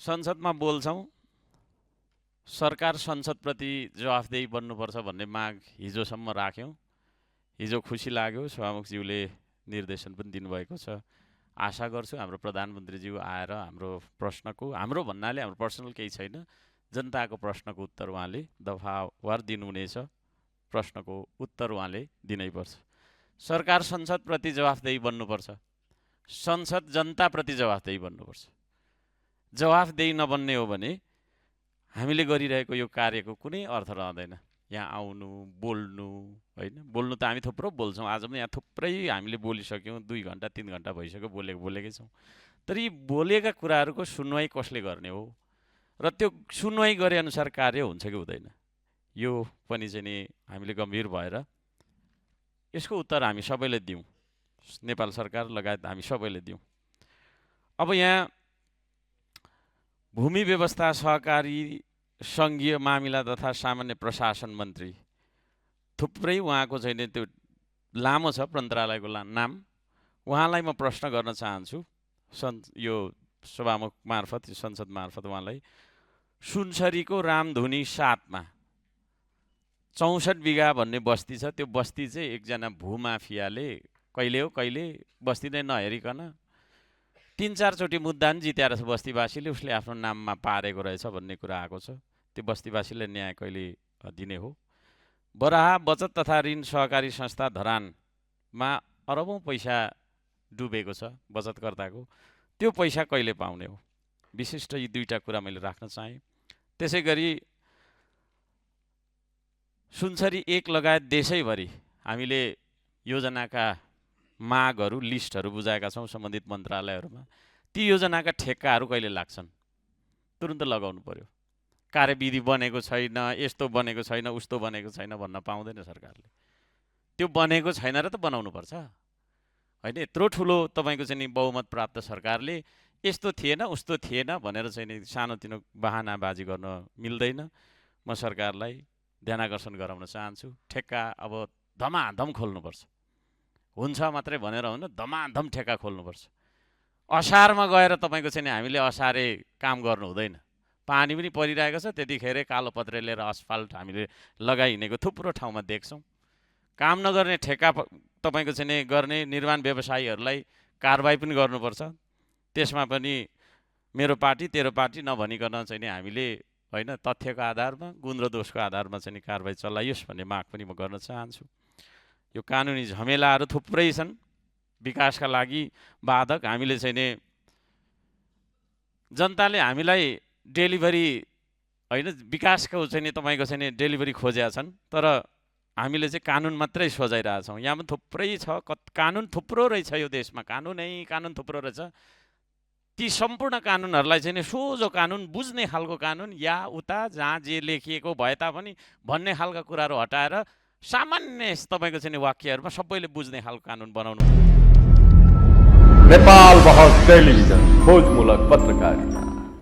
संसदमा बोल्छौँ, सरकार संसदप्रति जवाफदेही बन्नुपर्छ भन्ने माग हिजोसम्म राख्यौँ। हिजो खुसी लाग्यो, सभामुखज्यूले निर्देशन पनि दिनुभएको छ। आशा गर्छु हाम्रो प्रधानमन्त्रीज्यू आएर हाम्रो भन्नाले हाम्रो पर्सनल केही छैन, जनताको प्रश्नको उत्तर उहाँले दफावार दिनुहुनेछ। प्रश्नको उत्तर उहाँले दिनैपर्छ। सरकार संसदप्रति जवाफदेही बन्नुपर्छ, संसद जनताप्रति जवाफदेही बन्नुपर्छ। जवाफदेही नबन्ने हो भने हामीले गरिरहेको यो कार्यको कुनै अर्थ रहँदैन। यहाँ आउनु, बोल्नु, होइन, बोल्नु त हामी थुप्रो बोल्छौँ। आज पनि यहाँ थुप्रै हामीले बोलिसक्यौँ, 2 घन्टा 3 घन्टा भइसक्यो बोलेकै छौँ। तर यी बोलेका कुराहरूको सुनवाई कसले गर्ने हो र त्यो सुनवाई गरे अनुसार कार्य हुन्छ कि हुँदैन, यो पनि चाहिँ नि हामीले गम्भीर भएर यसको उत्तर हामी सबैले दिउँ, नेपाल सरकार लगायत हामी सबैले दिउँ। अब यहाँ भूमि व्यवस्था, सहकारी, सङ्घीय मामिला तथा सामान्य प्रशासन मन्त्री थुप्रै उहाँको चाहिँ त्यो लामो छ मन्त्रालयको नाम। उहाँलाई म प्रश्न गर्न चाहन्छु, यो सभामुख मार्फत, संसद मार्फत उहाँलाई। सुनसरीको रामधुनी 7 मा 64 बिघा भन्ने बस्ती छ। त्यो बस्ती चाहिँ एकजना भूमाफियाले कहिले हो कहिले बस्ती नै नहेरिकन 3-4 चोटि मुद्दा नि जित्याएर छ बस्तीवासीले, उसले आफ्नो नाममा पारेको रहेछ भन्ने कुरा आएको छ। त्यो बस्तीवासीले न्याय कहिले दिने हो? बराहा बचत तथा ऋण सहकारी संस्था धरानमा अरबौं पैसा डुबेको छ बचतकर्ताको, त्यो पैसा कहिले पाउने हो? विशिष्ट यी 2टा कुरा मैले राख्न चाहेँ। त्यसै गरी सुनसरी 1 लगायत देशैभरि हामीले योजनाका मागहरू, लिस्टहरू बुझाएका छौँ सम्बन्धित मन्त्रालयहरूमा। ती योजनाका ठेक्काहरू कहिले लाग्छन्? तुरुन्त लगाउनु पर्यो। कार्यविधि बनेको छैन, यस्तो बनेको छैन, उस्तो बनेको छैन भन्न पाउँदैन सरकारले। त्यो बनेको छैन र त बनाउनु पर्छ, होइन? यत्रो ठुलो तपाईँको चाहिँ नि बहुमत प्राप्त सरकारले यस्तो थिएन उस्तो थिएन भनेर चाहिँ नि सानोतिनो बहानाबाजी गर्न मिल्दैन। म सरकारलाई ध्यानाकर्षण गराउन चाहन्छु, ठेक्का अब धमाधम खोल्नुपर्छ। हुन्छ मात्रै भनेर होइन, धमाधम ठेक्का खोल्नुपर्छ। असारमा गएर तपाईँको चाहिँ नि हामीले असारे काम गर्नु हुँदैन। पानी पनि परिरहेको छ, त्यतिखेरै कालो पत्रे लिएर असफाल्ट हामीले लगाइहिँडेको थुप्रो ठाउँमा देख्छौँ। काम नगर्ने ठेक्का तपाईँको चाहिँ नि गर्ने निर्माण व्यवसायीहरूलाई कारबाही पनि गर्नुपर्छ। त्यसमा पनि मेरो पार्टी तेरो पार्टी नभनिकन चाहिँ नि हामीले, होइन, तथ्यको आधारमा, गुण र दोषको आधारमा चाहिँ नि कारबाही चलाइयोस् भन्ने माग पनि म गर्न चाहन्छु। यो कानुनी झमेलाहरू थुप्रै छन् विकासका लागि बाधक। हामीले चाहिँ नि जनताले हामीलाई डेलिभरी, होइन, विकासको चाहिँ नि तपाईँको चाहिँ नि डेलिभरी खोजेका छन्, तर हामीले चाहिँ कानुन मात्रै सोझाइरहेछौँ। यहाँ पनि थुप्रै छ, कानुन थुप्रो रहेछ यो देशमा, कानुन थुप्रो रहेछ। ती सम्पूर्ण कानुनहरूलाई चाहिँ नि सोझो कानुन, बुझ्ने खालको कानुन, या उता जहाँ जे लेखिएको भए तापनि भन्ने खालका कुराहरू हटाएर सामान्य तपाईँको चाहिँ नि वाक्यहरूमा सबैले बुझ्ने खालको कानुन बनाउनु। नेपाल बहस टेलिभिजन खोजमूलक पत्रकारिता।